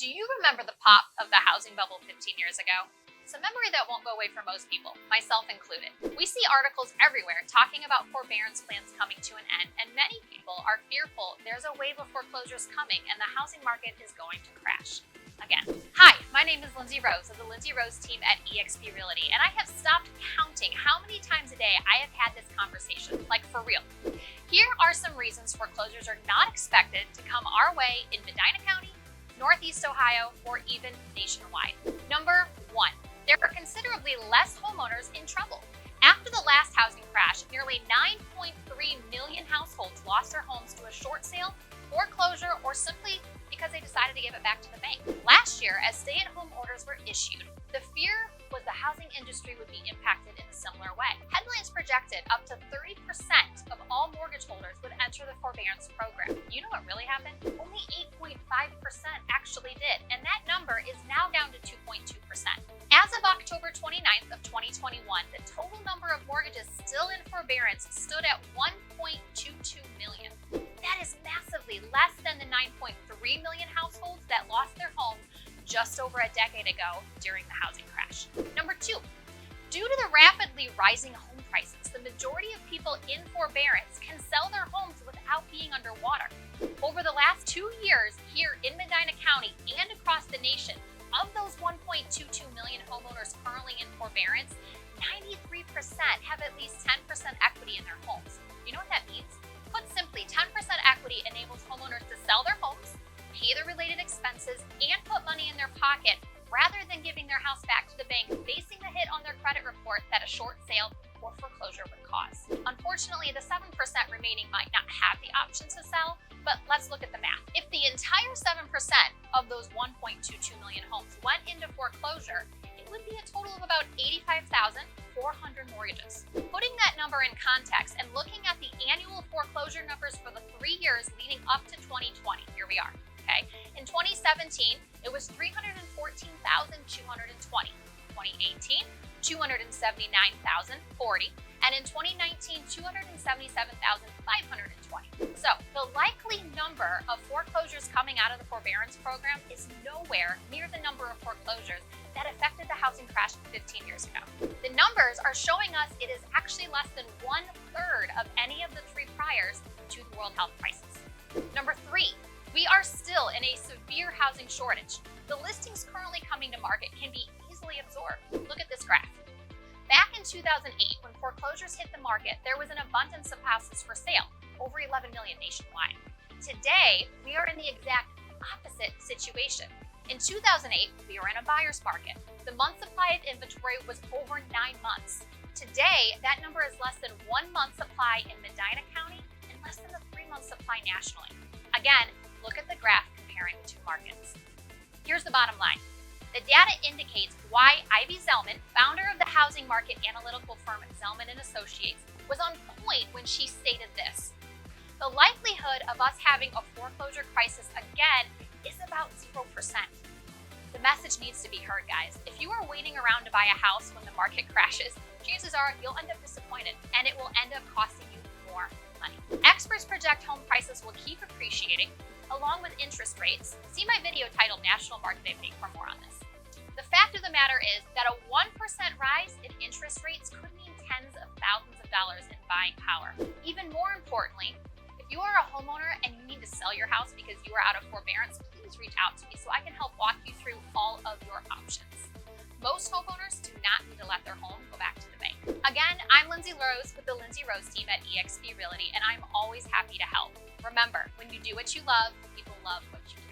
Do you remember the pop of the housing bubble 15 years ago? It's a memory that won't go away for most people, myself included. We see articles everywhere talking about forbearance plans coming to an end, and many people are fearful there's a wave of foreclosures coming and the housing market is going to crash again. Hi, my name is Lindsey Rose of the Lindsey Rose team at eXp Realty, and I have stopped counting how many times a day I have had this conversation, like for real. Here are some reasons foreclosures are not expected to come our way in Medina County, Northeast Ohio, or even nationwide. Number 1, there are considerably less homeowners in trouble. After the last housing crash, nearly 9.3 million households lost their homes to a short sale, foreclosure, or simply because they decided to give it back to the bank. Last year, as stay-at-home orders were issued, the fear was the housing industry would be impacted in a similar way. Headlines projected up to 30% of all mortgage holders would enter the forbearance program. You know what really happened? Only 8.5% actually did, and that number is now down to 2.2%. As of October 29th of 2021, the total number of mortgages still in forbearance stood at 1.22 million. That is massively less than the 9.3 million households that lost their homes just over a decade ago during the housing crash. Number 2, due to the rapidly rising home prices, the majority of people in forbearance can sell their homes without being underwater. Over the last 2 years here in Medina County and across the nation, of those 1.22 million homeowners currently in forbearance, 93% have at least 10% equity in their homes. You know what that means? Put simply, 10% equity enables homeowners to sell their homes, pay the related expenses, and put money in their pocket rather than giving their house back to the bank, facing the hit on their credit report that a short sale or foreclosure would cause. Unfortunately, the 7% remaining might not have the option to sell, but let's look at the math. If the entire 7% of those 1.22 million homes went into foreclosure, it would be a total of about 85,400 mortgages. Putting that number in context and looking at the annual foreclosure numbers for the 3 years leading up to 2020, here we are. Okay. In 2017, it was 314,220. 2018, 279,040, and in 2019, 277,520. So the likely number of foreclosures coming out of the forbearance program is nowhere near the number of foreclosures that affected the housing crash 15 years ago. The numbers are showing us it is actually less than 1/3 of any of the 3 priors to the World Health Crisis. Number 3, we are still in a severe housing shortage. The listings currently coming to market can be easily absorbed. Look at this graph. Back in 2008, when foreclosures hit the market, there was an abundance of houses for sale, over 11 million nationwide. Today, we are in the exact opposite situation. In 2008, we were in a buyer's market. The month supply of inventory was over 9 months. Today, that number is less than 1 month supply in Medina County and less than a 3-month supply nationally. Again, look at the graph comparing the 2 markets. Here's the bottom line. The data indicates why Ivy Zelman, founder of the housing market analytical firm Zelman & Associates, was on point when she stated this. The likelihood of us having a foreclosure crisis again is about 0%. The message needs to be heard, guys. If you are waiting around to buy a house when the market crashes, chances are you'll end up disappointed and it will end up costing you more money. Experts project home prices will keep appreciating, along with interest rates. See my video titled National Market Update for more on this. The fact of the matter is that a 1% rise in interest rates could mean tens of thousands of dollars in buying power. Even more importantly, if you are a homeowner and you need to sell your house because you are out of forbearance, please reach out to me so I can help walk you through all of your options. Most homeowners do not need to let their home go back to the bank. Again, I'm Lindsey Rose with the Lindsey Rose team at eXp Realty, and I'm always happy to help. Remember, when you do what you love, people love what you do.